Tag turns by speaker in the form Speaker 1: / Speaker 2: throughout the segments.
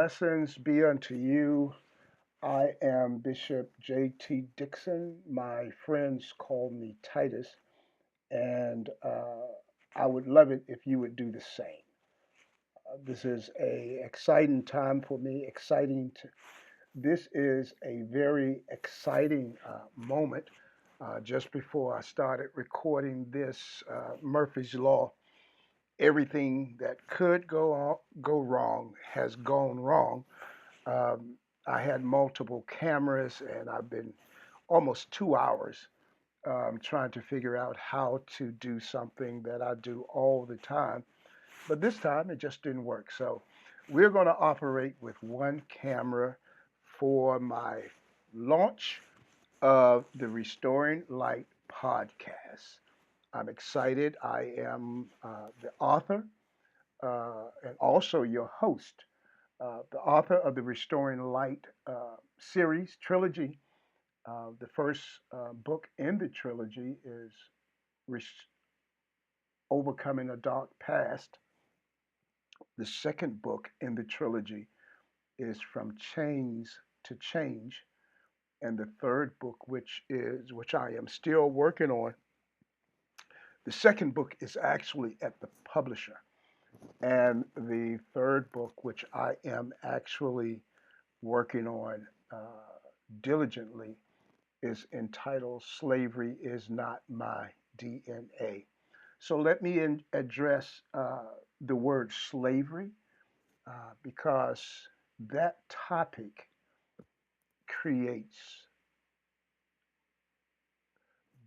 Speaker 1: Blessings be unto you. I am Bishop JT Dixon. My friends call me Titus, and I would love it if you would do the same. This is a exciting time for me. This is a very exciting moment. Just before I started recording this, Murphy's Law, everything that could go wrong has gone wrong. Um, I had multiple cameras, and I've been almost 2 hours trying to figure out how to do something that I do all the time. But this time it just didn't work. So we're going to operate with one camera for my launch of the Restoring Light podcast. I'm excited. I am the author and also your host, the author of the Restoring Light series trilogy. The first book in the trilogy is Res- Overcoming a Dark Past. The second book in the trilogy is From Chains to Change. And the third book, which I am still working on, the second book is actually at the publisher. And the third book, which I am actually working on diligently, is entitled Slavery is Not My DNA. So let me address the word slavery because that topic creates,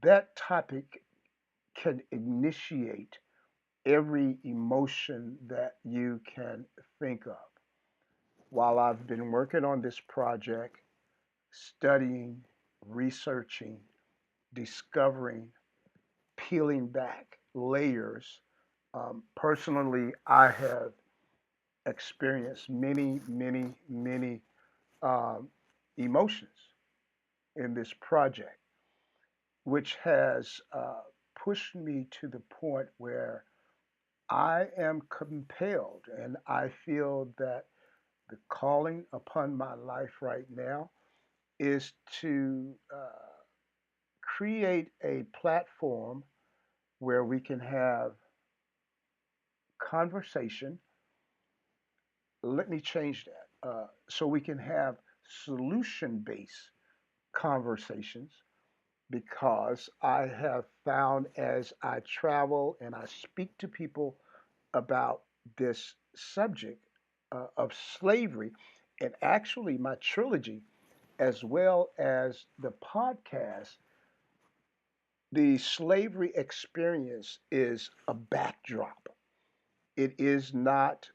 Speaker 1: that topic can initiate every emotion that you can think of. While I've been working on this project, studying, researching, discovering, peeling back layers, personally, I have experienced many um, emotions in this project, which has pushed me to the point where I am compelled, and I feel that the calling upon my life right now is to create a platform where we can have conversation. Let me change that. So we can have solution based conversations because I have found as I travel and I speak to people about this subject of slavery, and actually my trilogy, as well as the podcast, the slavery experience is a backdrop. It is not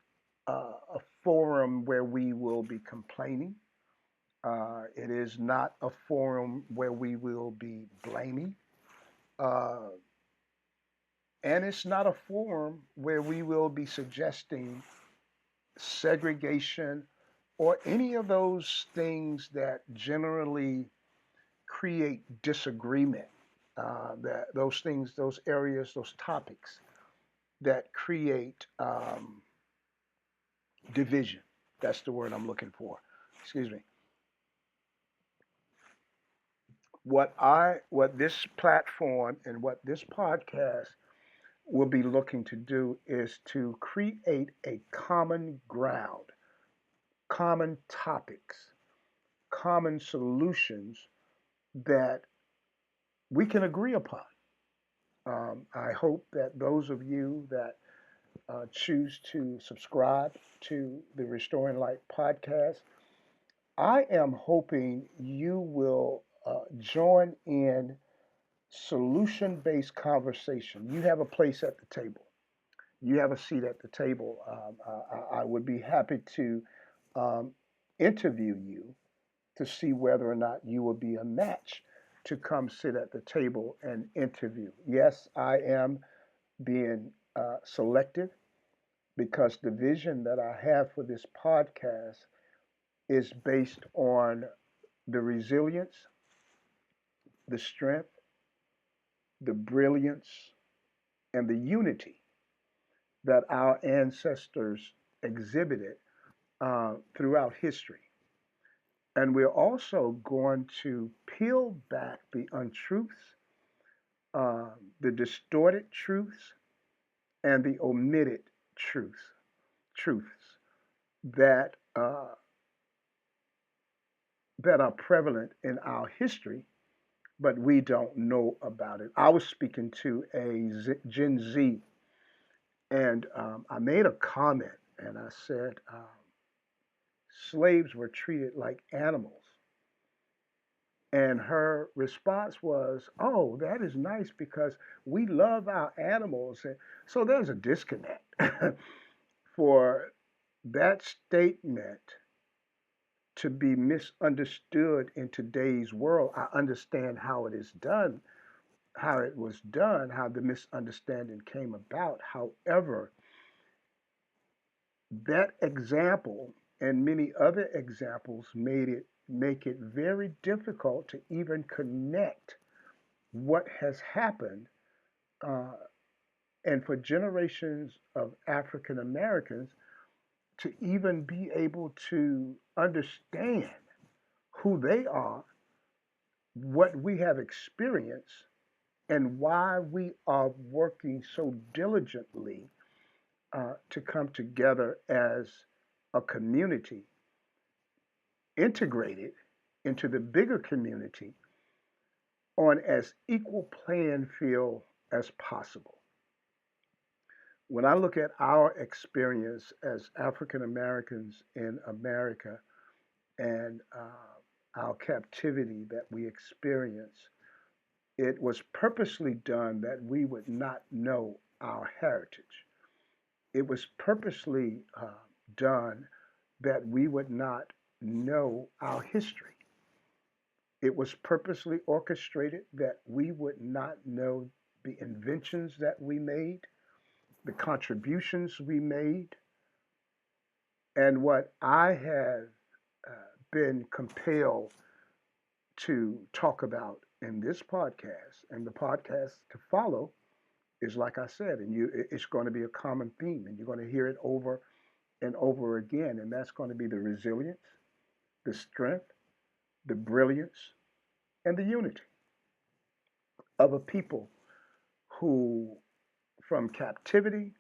Speaker 1: a forum where we will be complaining. It is not a forum where we will be blaming. Uh, and it's not a forum where we will be suggesting segregation or any of those things that generally create disagreement. That those things, those areas, those topics that create division. That's the word I'm looking for. Excuse me. What this platform and what this podcast will be looking to do is to create a common ground, common topics, common solutions that we can agree upon. I hope that those of you that choose to subscribe to the Restoring Light podcast, I am hoping you will join in solution based conversation. You have a place at the table, you have a seat at the table. I would be happy to um, interview you to see whether or not you will be a match to come sit at the table and interview. Yes, I am being selective because the vision that I have for this podcast is based on the resilience, the strength, the brilliance, and the unity that our ancestors exhibited throughout history. And we're also going to peel back the untruths, uh, the distorted truths, and the omitted truths that that are prevalent in our history, but we don't know about it. I was speaking to a Gen Z, and I made a comment, and I said slaves were treated like animals. And her response was, "Oh, that is nice because we love our animals." And so there's a disconnect for that statement to be misunderstood in today's world. I understand how it is done, how it was done, how the misunderstanding came about. However, that example and many other examples made it make it very difficult to even connect what has happened, uh, and for generations of African Americans to even be able to understand who they are, what we have experienced, and why we are working so diligently to come together as a community, integrated into the bigger community on as equal playing field as possible. When I look at our experience as African Americans in America and our captivity that we experience, it was purposely done that we would not know our heritage. It was purposely done that we would not know our history. It was purposely orchestrated that we would not know the inventions that we made, the contributions we made, and what I have been compelled to talk about in this podcast and the podcast to follow is like I said, and it's going to be a common theme, and you're going to hear it over and over again, and that's going to be the resilience, the strength, the brilliance, and the unity of a people who, from captivity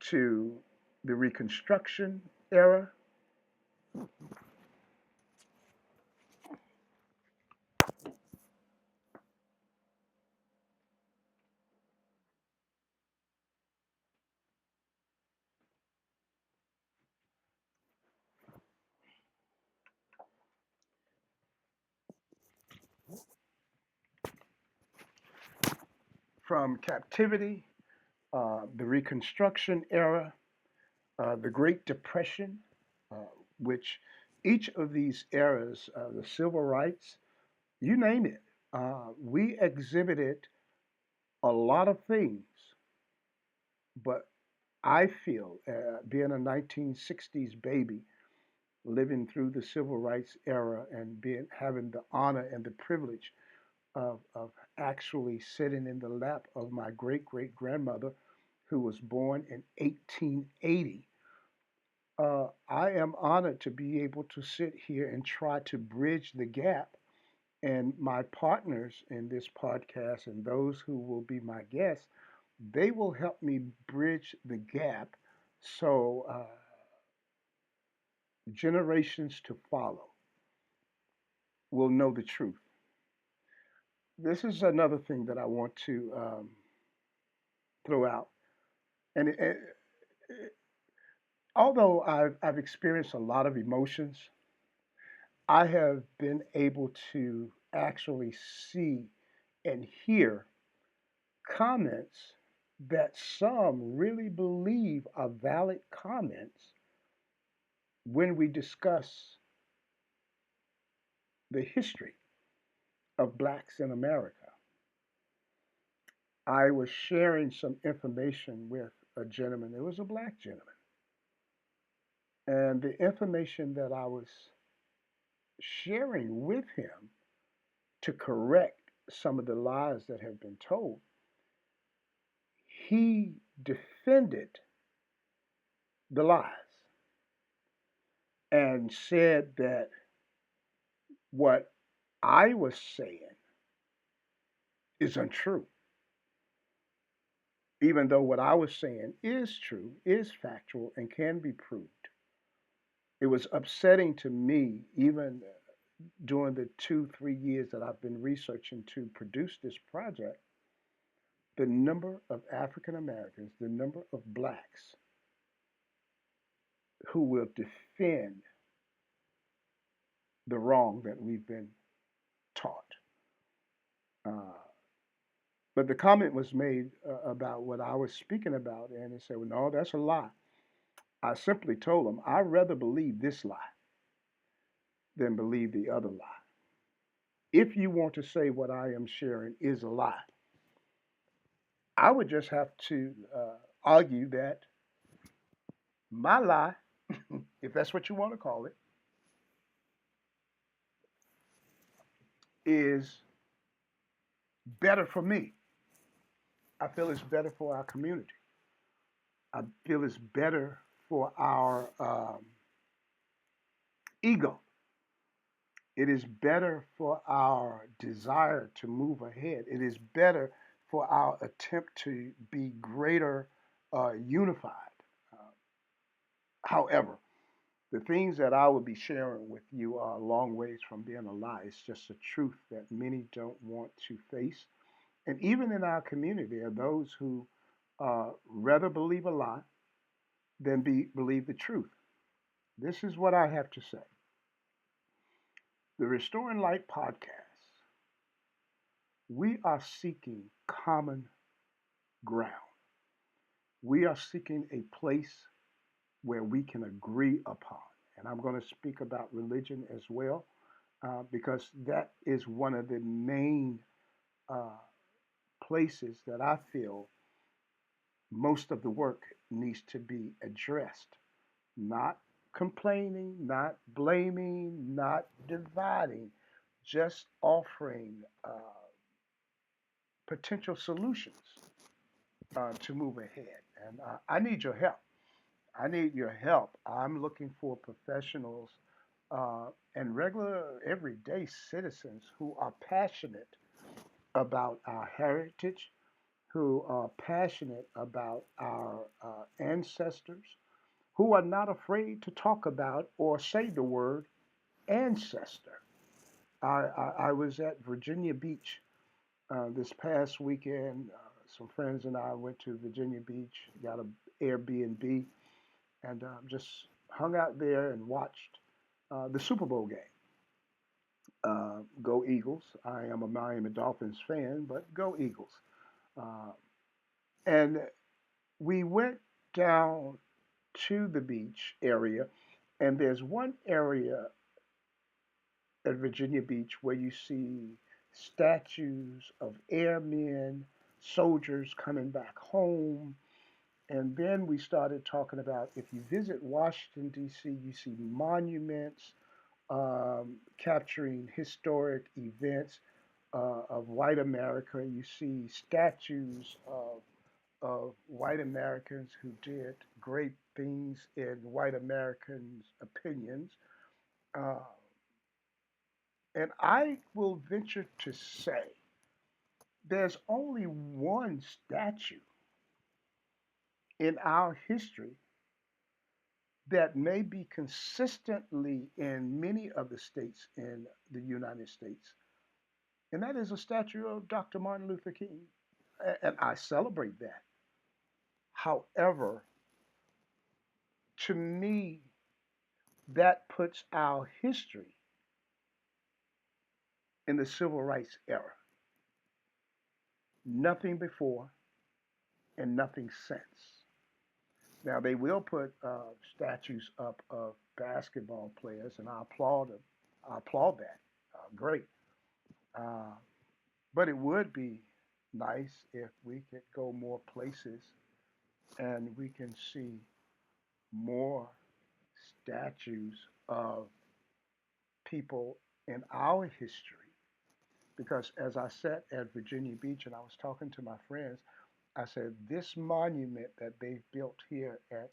Speaker 1: to the Reconstruction era, from captivity, the Reconstruction era, the Great Depression, uh, which each of these eras, the civil rights, you name it, we exhibited a lot of things, but I feel, being a 1960s baby, living through the civil rights era and being having the honor and the privilege of actually sitting in the lap of my great great grandmother, who was born in 1880. I am honored to be able to sit here and try to bridge the gap. And my partners in this podcast and those who will be my guests, they will help me bridge the gap so generations to follow will know the truth. This is another thing that I want to throw out. And although I've experienced a lot of emotions, I have been able to actually see and hear comments that some really believe are valid comments when we discuss the history of blacks in America. I was sharing some information with a gentleman. It was a black gentleman. And the information that I was sharing with him to correct some of the lies that have been told, he defended the lies. and said that what I was saying is untrue, even though what I was saying is true, is factual, and can be proved. It was upsetting to me, even during the 2, 3 years that I've been researching to produce this project, the number of African Americans, the number of blacks who will defend the wrong that we've been taught. Uh, but the comment was made about what I was speaking about, and they said, well, no, that's a lie. I simply told them, I'd rather believe this lie than believe the other lie. If you want to say what I am sharing is a lie, I would just have to argue that my lie, if that's what you want to call it, is better for me. I feel it's better for our community. I feel it's better for our ego. It is better for our desire to move ahead. It is better for our attempt to be greater unified. Uh, However, the things that I will be sharing with you are a long ways from being a lie. It's just a truth that many don't want to face. And even in our community, there are those who rather believe a lie than believe the truth. This is what I have to say. The Restoring Light podcast, we are seeking common ground. We are seeking a place where we can agree upon. And I'm going to speak about religion as well, because that is one of the main uh, places that I feel most of the work needs to be addressed. Not complaining, not blaming, not dividing, just offering potential solutions to move ahead. And I need your help. I need your help. I'm looking for professionals and regular, everyday citizens who are passionate about our heritage, who are passionate about our ancestors, who are not afraid to talk about or say the word ancestor. I was at Virginia Beach this past weekend. Some friends and I went to Virginia Beach, got an Airbnb, and just hung out there and watched the Super Bowl game. Go Eagles. I am a Miami Dolphins fan, but go Eagles. Uh, and we went down to the beach area, and there's one area at Virginia Beach where you see statues of airmen, soldiers coming back home. And then we started talking about if you visit Washington, D.C., you see monuments capturing historic events of white America. You see statues of white Americans who did great things in white Americans' opinions. Uh, and I will venture to say there's only one statue in our history that may be consistently in many of the states in the United States, and that is a statue of Dr. Martin Luther King. And I celebrate that. However, to me, that puts our history in the civil rights era. Nothing before and nothing since. Now, they will put statues up of basketball players, and I applaud them. I applaud that. Great. Uh, but it would be nice if we could go more places and we can see more statues of people in our history. Because as I sat at Virginia Beach and I was talking to my friends, I said, this monument that they've built here at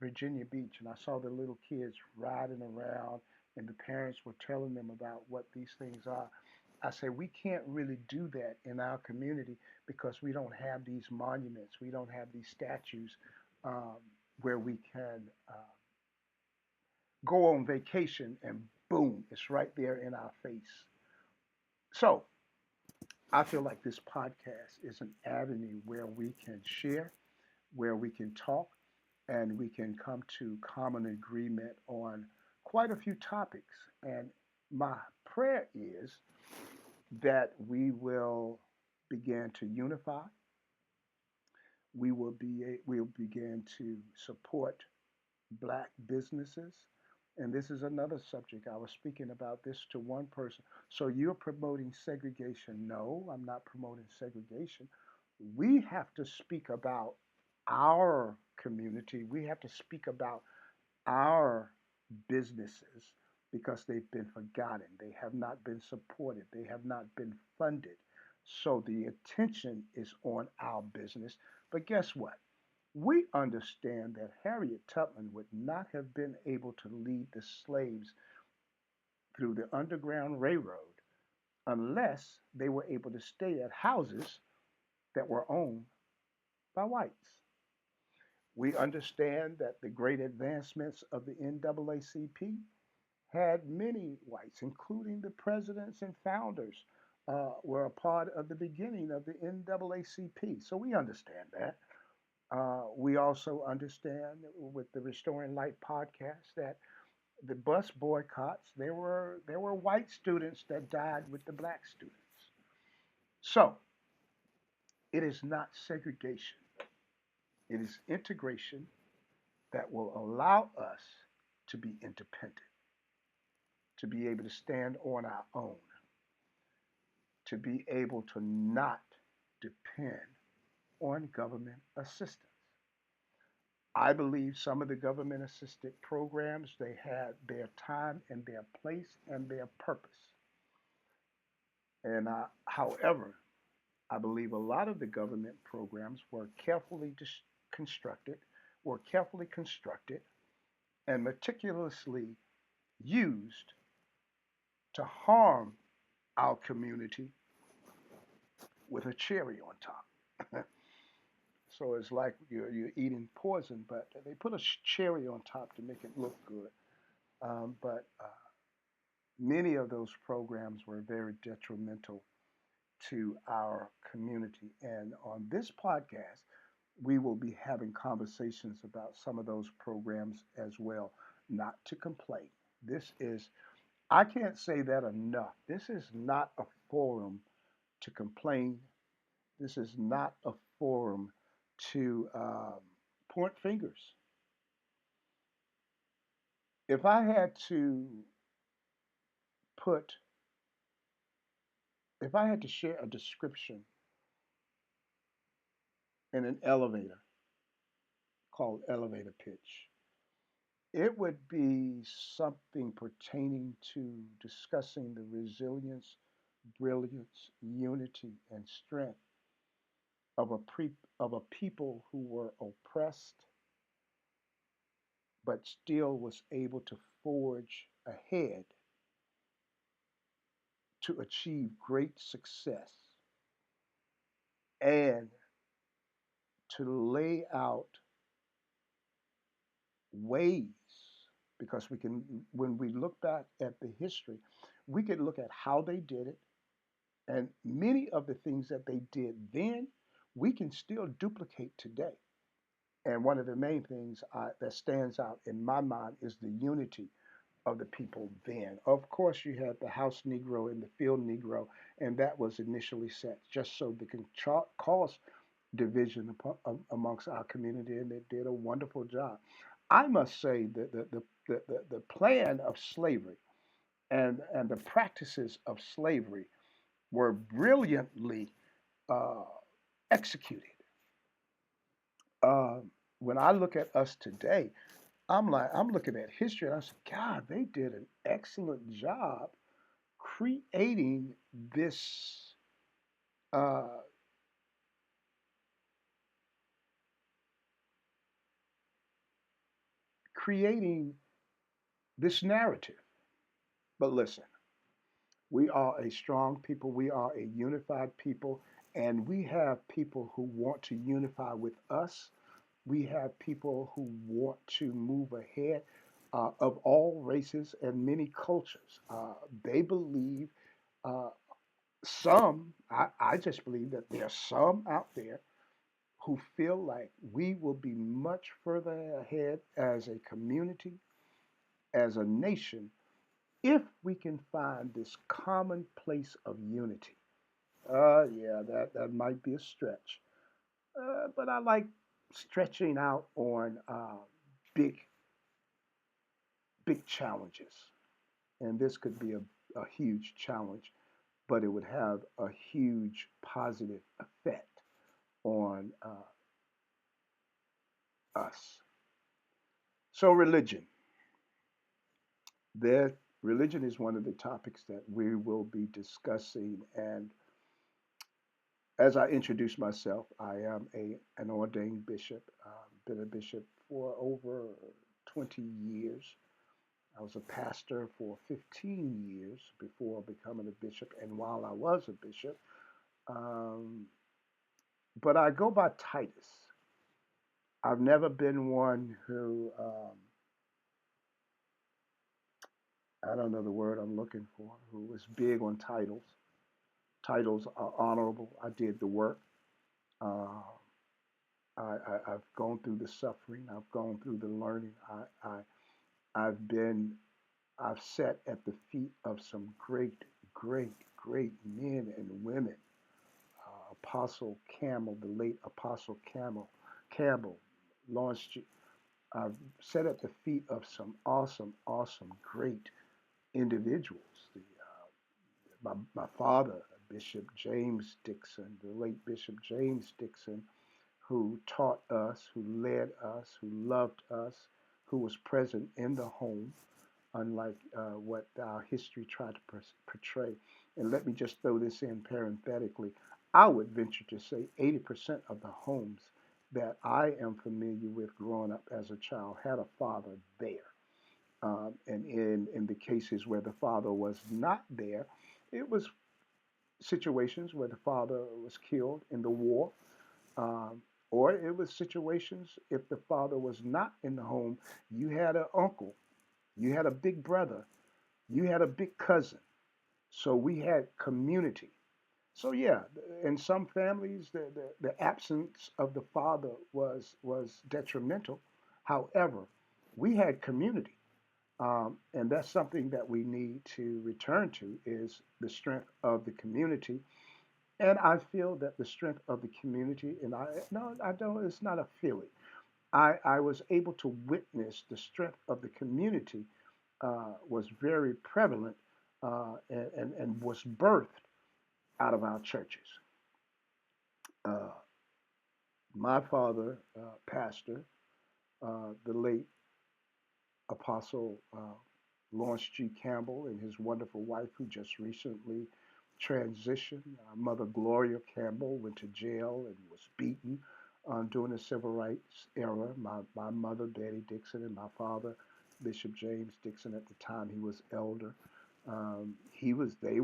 Speaker 1: Virginia Beach, and I saw the little kids riding around, and the parents were telling them about what these things are. I say we can't really do that in our community because we don't have these monuments, we don't have these statues um, where we can go on vacation and boom, it's right there in our face. So I feel like this podcast is an avenue where we can share, where we can talk, and we can come to common agreement on quite a few topics. And my prayer is that we will begin to unify. We'll begin to support black businesses. And this is another subject. I was speaking about this to one person. So you're promoting segregation? No, I'm not promoting segregation. We have to speak about our community. We have to speak about our businesses because they've been forgotten. They have not been supported. They have not been funded. So the attention is on our business. But guess what? We understand that Harriet Tubman would not have been able to lead the slaves through the Underground Railroad unless they were able to stay at houses that were owned by whites. We understand that the great advancements of the NAACP had many whites, including the presidents and founders, were a part of the beginning of the NAACP. So we understand that. We also understand with the Restoring Light podcast that the bus boycotts, there were white students that died with the black students. So it is not segregation. It is integration that will allow us to be independent, to be able to stand on our own, to be able to not depend on government assistance. I believe some of the government assisted programs, they had their time and their place and their purpose. However, I believe a lot of the government programs were constructed, were carefully constructed and meticulously used to harm our community with a cherry on top. So it's like you're eating poison, but they put a cherry on top to make it look good. But many of those programs were very detrimental to our community. And on this podcast, we will be having conversations about some of those programs as well, not to complain. This is, I can't say that enough. This is not a forum to complain. This is not a forum to point fingers. If I had to put, if I had to share a description in an elevator called elevator pitch, it would be something pertaining to discussing the resilience, brilliance, unity, and strength of a people who were oppressed but still was able to forge ahead to achieve great success and to lay out ways, because we can, when we look back at the history, we can look at how they did it, and many of the things that they did then we can still duplicate today. And one of the main things that stands out in my mind is the unity of the people then. Of course, you had the house Negro and the field Negro, and that was initially set just so they can cause division amongst our community, and they did a wonderful job. I must say that the plan of slavery and the practices of slavery were brilliantly uh, executed. Uh, when I look at us today, I'm looking at history and I say, God, they did an excellent job creating this uh, creating this narrative. But listen, we are a strong people, we are a unified people, and we have people who want to unify with us. We have people who want to move ahead of all races and many cultures. They believe, uh, I just believe that there are some out there who feel like we will be much further ahead as a community, as a nation, if we can find this common place of unity. Yeah, that might be a stretch. But I like stretching out on big, big challenges. And this could be a huge challenge, but it would have a huge positive effect on us. So, there, religion is one of the topics that we will be discussing. And as I introduce myself, I am an ordained bishop. Been a bishop for over 20 years. I was a pastor for 15 years before becoming a bishop, and while I was a bishop, um, but I go by Titus. I've never been one who, I don't know the word I'm looking for, who was big on titles. Titles are honorable. I did the work. Uh, I've gone through the suffering. I've gone through the learning. I've been, I've sat at the feet of some great, great, great men and women. Apostle Campbell, the late Apostle Campbell, launched. I've sat at the feet of some awesome, awesome, great individuals. My father, Bishop James Dixon, the late Bishop James Dixon, who taught us, who led us, who loved us, who was present in the home, unlike what our history tried to portray. And let me just throw this in parenthetically. I would venture to say 80% of the homes that I am familiar with growing up as a child had a father there. And in the cases where the father was not there, it was situations where the father was killed in the war, um, or it was situations if the father was not in the home, you had an uncle, you had a big brother, you had a big cousin. So we had community. So yeah, in some families, the absence of the father was detrimental. However, we had community. And that's something that we need to return to is the strength of the community. And I feel that the strength of the community, and no, I don't, it's not a feeling. I was able to witness the strength of the community was very prevalent and was birthed out of our churches. Uh, my father, pastor, the late Apostle Lawrence G. Campbell, and his wonderful wife, who just recently transitioned, Mother Gloria Campbell, went to jail and was beaten during the civil rights era. My mother, Betty Dixon, and my father, Bishop James Dixon, at the time he was elder. They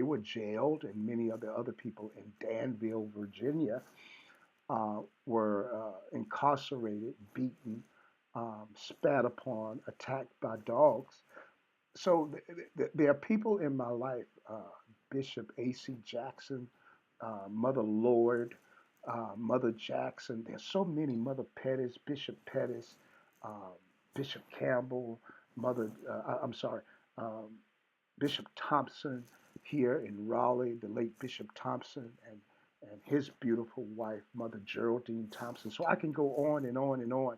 Speaker 1: were jailed, and many of the other people in Danville, Virginia, were incarcerated, beaten, spat upon, attacked by dogs. So there are people in my life, Bishop A.C. Jackson, Mother Lord, Mother Jackson. There's so many, Mother Pettis, Bishop Pettis, uh, Bishop Campbell, Mother, I'm sorry, um, Bishop Thompson here in Raleigh, the late Bishop Thompson, and his beautiful wife, Mother Geraldine Thompson. So I can go on and on and on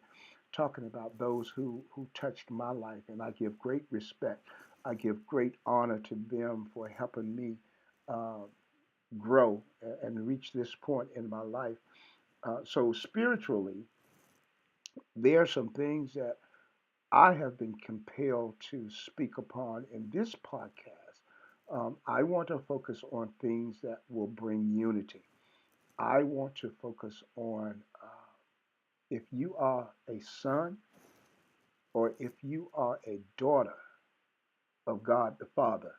Speaker 1: talking about those who touched my life, and I give great respect. I give great honor to them for helping me uh, grow and reach this point in my life. So spiritually, there are some things that I have been compelled to speak upon in this podcast. I want to focus on things that will bring unity. I want to focus on if you are a son or if you are a daughter of God the Father,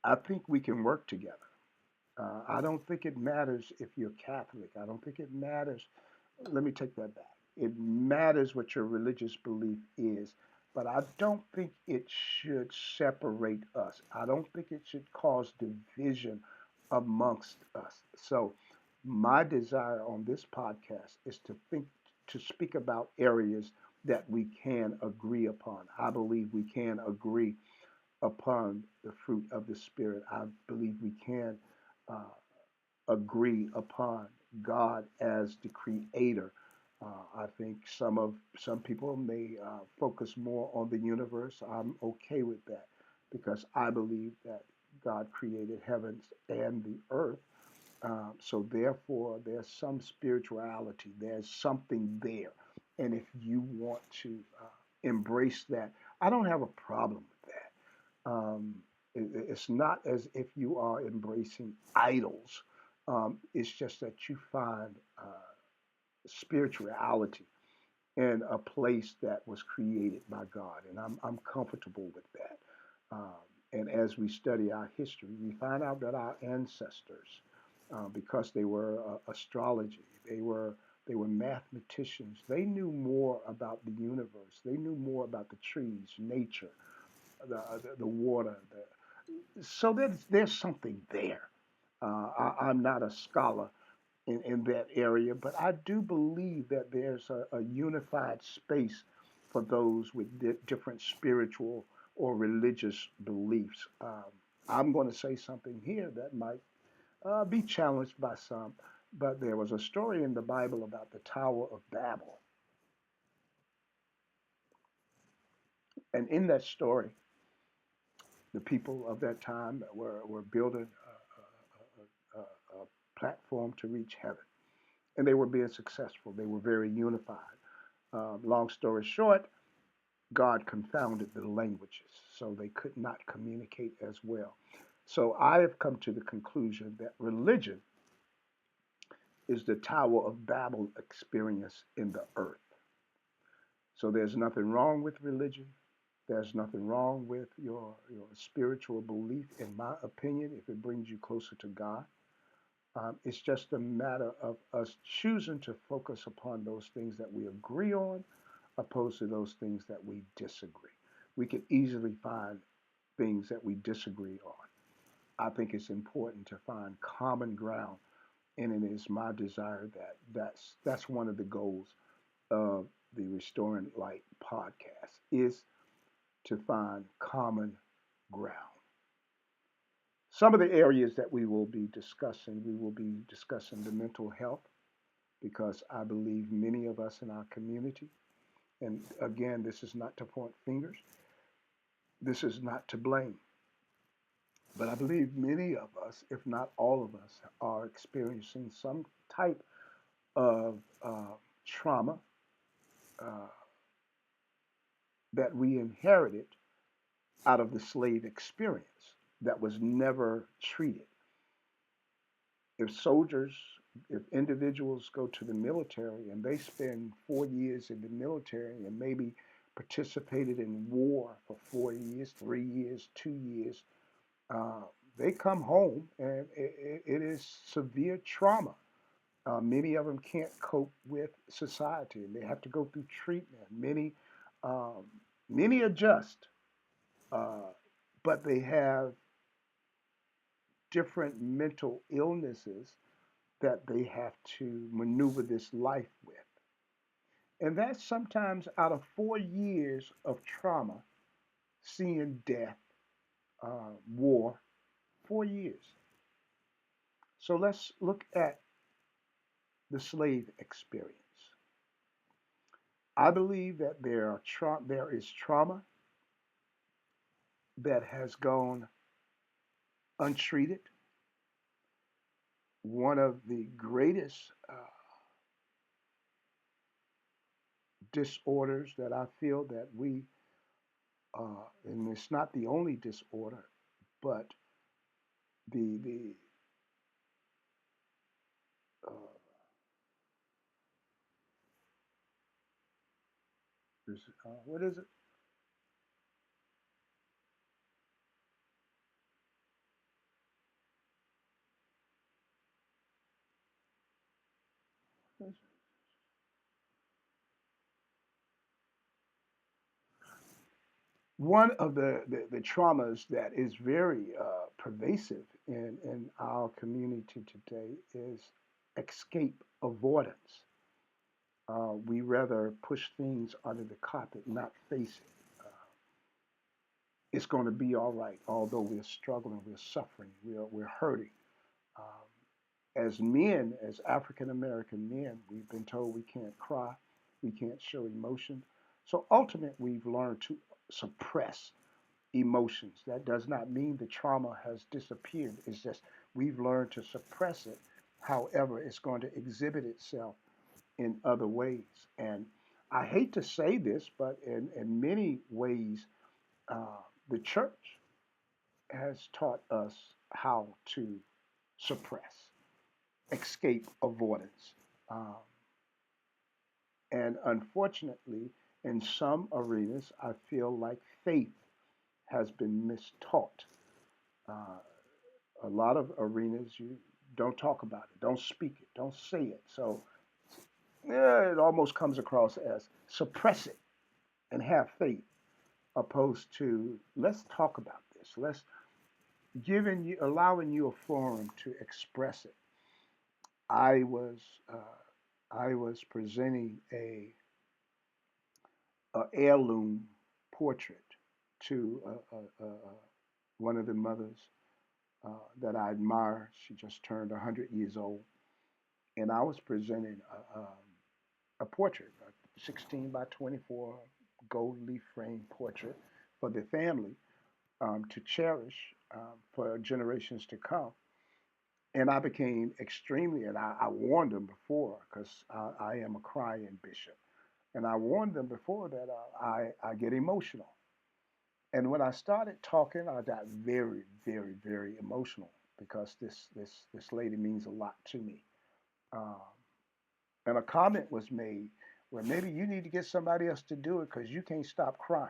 Speaker 1: I think we can work together. I don't think it matters if you're Catholic. I don't think it matters. Let me take that back. It matters what your religious belief is, but I don't think it should separate us. I don't think it should cause division amongst us. So, my desire on this podcast is to speak about areas that we can agree upon. I believe we can agree upon the fruit of the Spirit. I believe we can uh, agree upon God as the Creator. I think some people may focus more on the universe. I'm okay with that because I believe that God created heavens and the earth. So therefore, there's some spirituality. There's something there, and if you want to embrace that, I don't have a problem with that. It's not as if you are embracing idols. It's just that you find spirituality in a place that was created by God, and I'm comfortable with that. Um, and as we study our history, we find out that our ancestors, because they were astrology, they were mathematicians. They knew more about the universe. They knew more about the trees, nature, the water. So there's something there. I'm not a scholar in that area, but I do believe that there's a unified space for those with different spiritual or religious beliefs. I'm going to say something here that might be challenged by some, but there was a story in the Bible about the Tower of Babel. And in that story, the people of that time were building a platform to reach heaven. And they were being successful. They were very unified. Long story short, God confounded the languages, so they could not communicate as well. So I have come to the conclusion that religion is the Tower of Babel experience in the earth. So there's nothing wrong with religion. There's nothing wrong with your spiritual belief, in my opinion, if it brings you closer to God. It's just a matter of us choosing to focus upon those things that we agree on, opposed to those things that we disagree. We could easily find things that we disagree on. I think it's important to find common ground, and it is my desire that that's one of the goals of the Restoring Light podcast is to find common ground. Some of the areas that we will be discussing the mental health because I believe many of us in our community, and again, this is not to point fingers, this is not to blame, but I believe many of us, if not all of us, are experiencing some type of trauma uh, that we inherited out of the slave experience that was never treated. If soldiers, if individuals go to the military and they spend 4 years in the military and maybe participated in war for 4 years, 3 years, 2 years, uh, they come home and it is severe trauma. Many of them can't cope with society and they have to go through treatment. Um, many adjust, uh, but they have different mental illnesses that they have to maneuver this life with. And that's sometimes out of 4 years of trauma, seeing death, war, 4 years. So let's look at the slave experience. I believe that there is trauma that has gone untreated. One of the greatest disorders that I feel that and it's not the only disorder, but the uh, What is it? One of the traumas that is very pervasive in our community today is escape avoidance. We rather push things under the carpet, not face it. It's going to be all right, although we're struggling, we're suffering, we're hurting. Um, as men, as African American men, we've been told we can't cry, we can't show emotion. So ultimately, we've learned to suppress emotions. That does not mean the trauma has disappeared. It's just we've learned to suppress it. However, it's going to exhibit itself in other ways. And I hate to say this, but in many ways, uh, the church has taught us how to suppress, escape avoidance. Um, and unfortunately, in some arenas, I feel like faith has been mistaught. Uh, a lot of arenas, you don't talk about it, don't speak it, don't say it. So yeah, it almost comes across as suppress it and have faith, opposed to let's talk about this. Let's allowing you a forum to express it. I was I was presenting a heirloom portrait to one of the mothers that I admire. She just turned 100 years old, and I was presenting a portrait, a 16 by 24 gold leaf frame portrait for the family to cherish for generations to come. And I became extremely, and I warned them before because I am a crying bishop. And I warned them before that I get emotional. And when I started talking, I got very, very, very emotional because this lady means a lot to me. Um, and a comment was made where maybe you need to get somebody else to do it because you can't stop crying.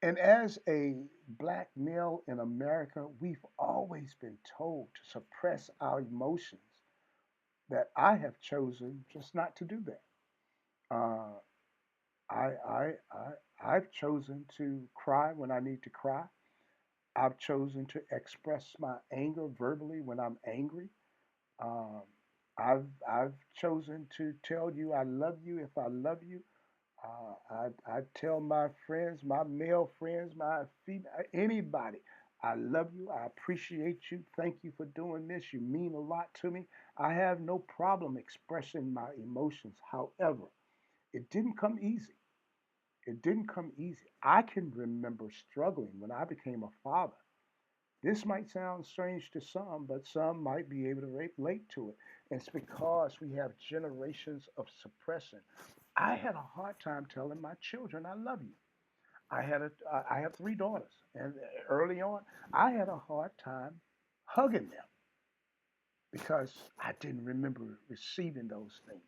Speaker 1: And as a black male in America, we've always been told to suppress our emotions. That I have chosen just not to do that. Uh, I've chosen to cry when I need to cry. I've chosen to express my anger verbally when I'm angry. Um, I've chosen to tell you I love you if I love you. I tell my friends, my male friends, my female, anybody, I love you. I appreciate you. Thank you for doing this. You mean a lot to me. I have no problem expressing my emotions. However, it didn't come easy. It didn't come easy. I can remember struggling when I became a father. This might sound strange to some, but some might be able to relate to it. And it's because we have generations of suppression. I had a hard time telling my children I love you. I have three daughters, and early on, I had a hard time hugging them because I didn't remember receiving those things.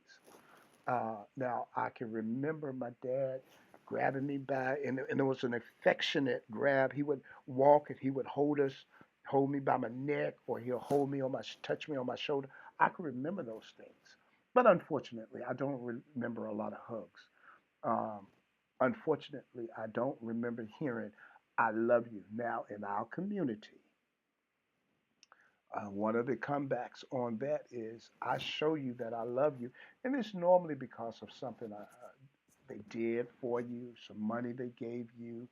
Speaker 1: Now I can remember my dad grabbing me by, and it was an affectionate grab. He would walk and he would hold me by my neck, or he'll hold me touch me on my shoulder. I can remember those things, but unfortunately, I don't remember a lot of hugs. Um, Unfortunately, I don't remember hearing "I love you." Now in our community, one of the comebacks on that is I show you that I love you, and it's normally because of something they did for you, some money they gave you,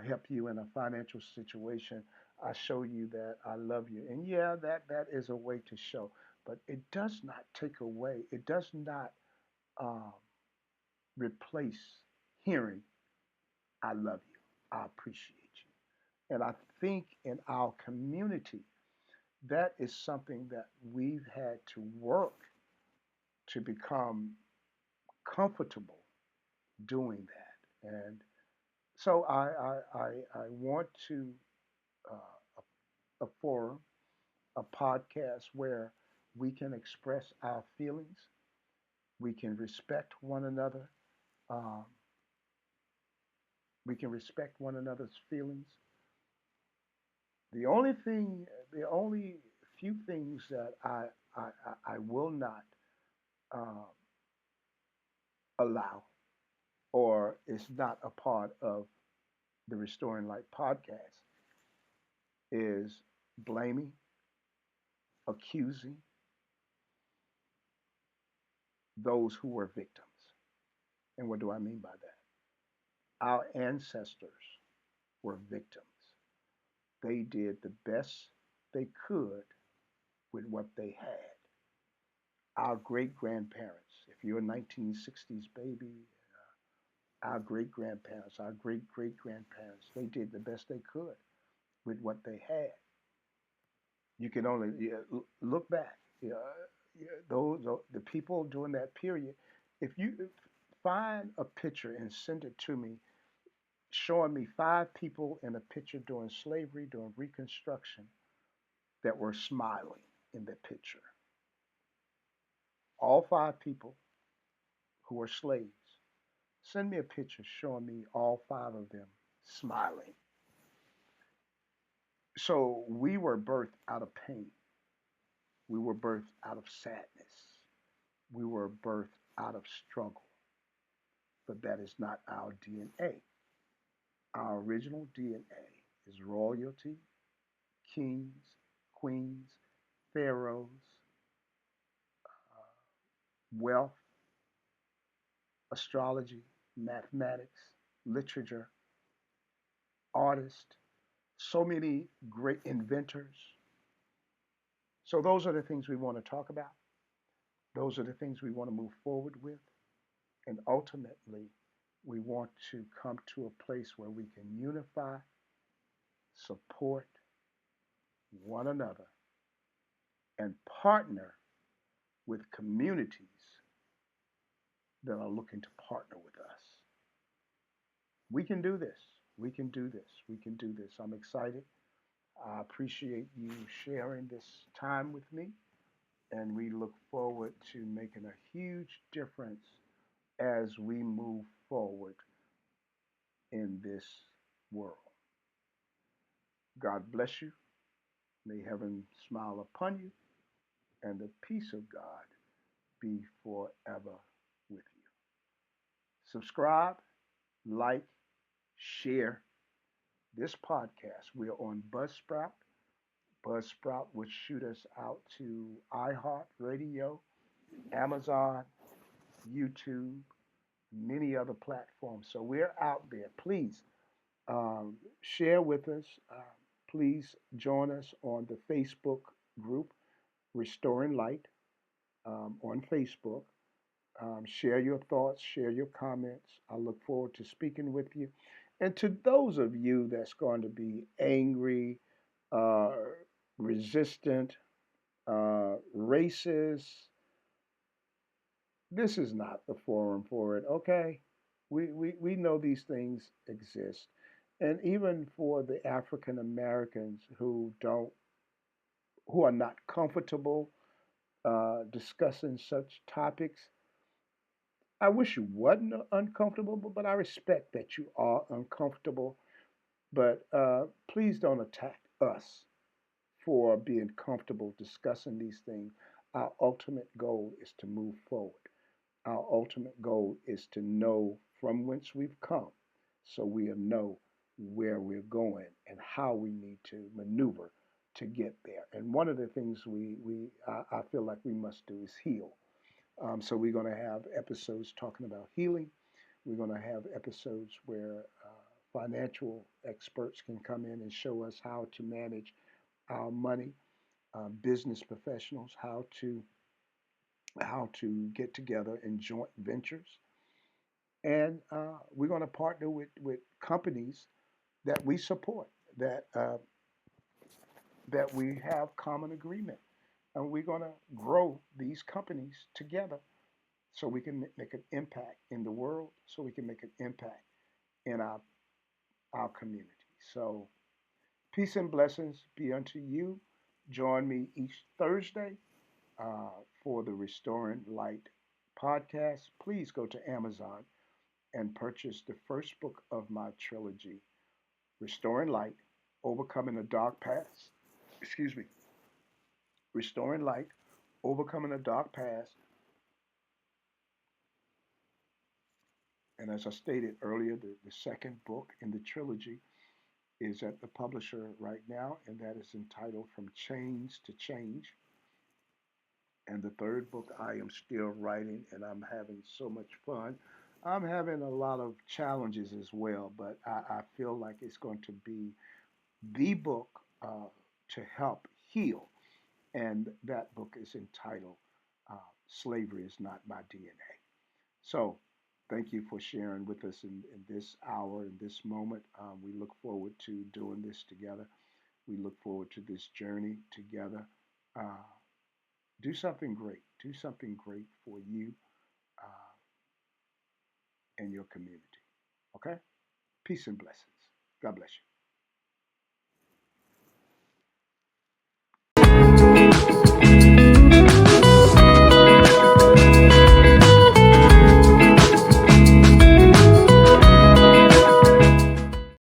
Speaker 1: help you in a financial situation. I show you that I love you, and yeah, that is a way to show, but it does not take away. It does not um, replace hearing I love you, I appreciate you, and I think in our community that is something that we've had to work to become comfortable doing that. And so I want to a forum, a podcast where we can express our feelings, we can respect one another, Um, we can respect one another's feelings. The only thing, the only few things that I will not uh, allow or is not a part of the Restoring Light podcast is blaming, accusing those who were victims. And what do I mean by that? Our ancestors were victims. They did the best they could with what they had. Our great grandparents, if you're a 1960s baby, our great grandparents, our great great grandparents, they did the best they could with what they had. You can only look back. Those the people during that period. If you find a picture and send it to me, showing me 5 people in a picture during slavery, during Reconstruction, that were smiling in the picture. All 5 people who were slaves. Send me a picture showing me all 5 of them smiling. So we were birthed out of pain. We were birthed out of sadness. We were birthed out of struggle. But that is not our DNA. Our original DNA is royalty, kings, queens, pharaohs, wealth, astrology, mathematics, literature, artists, so many great inventors. So those are the things we want to talk about. Those are the things we want to move forward with. And ultimately, we want to come to a place where we can unify, support one another, and partner with communities that are looking to partner with us. We can do this. We can do this. We can do this. I'm excited. I appreciate you sharing this time with me, and we look forward to making a huge difference as we move forward in this world. God bless you. May heaven smile upon you, and the peace of God be forever with you. Subscribe, like, share this podcast. We're on Buzzsprout. Buzzsprout would shoot us out to iHeartRadio, Amazon, YouTube, many other platforms. So we're out there. Please share with us. Please join us on the Facebook group, Restoring Light, on Facebook. Share your thoughts, share your comments. I look forward to speaking with you. And to those of you that's going to be angry, uh, resistant, racist, this is not the forum for it, okay? We know these things exist. And even for the African Americans who are not comfortable discussing such topics, I wish you wasn't uncomfortable, but I respect that you are uncomfortable. But please don't attack us for being comfortable discussing these things. Our ultimate goal is to move forward. Our ultimate goal is to know from whence we've come so we know where we're going and how we need to maneuver to get there. And one of the things I feel like we must do is heal. So we're going to have episodes talking about healing. We're going to have episodes where financial experts can come in and show us how to manage our money, business professionals, how to get together in joint ventures. And we're going to partner with companies that we support, that we have common agreement. And we're going to grow these companies together so we can make an impact in the world, so we can make an impact in our community. So peace and blessings be unto you. Join me each Thursday for the Restoring Light podcast. Please go to Amazon and purchase the first book of my trilogy, Restoring Light, Overcoming a Dark Past. Excuse me. Restoring Light, Overcoming a Dark Past. And as I stated earlier, the second book in the trilogy is at the publisher right now, and that is entitled From Chains to Change. And the third book I am still writing, and I'm having so much fun. I'm having a lot of challenges as well, but I feel like it's going to be the book to help heal. And that book is entitled Slavery is Not My DNA. So, thank you for sharing with us in this hour, in this moment. We look forward to doing this together. We look forward to this journey together. Uh, do something great. Do something great for you uh, and your community. Okay? Peace and blessings. God bless you.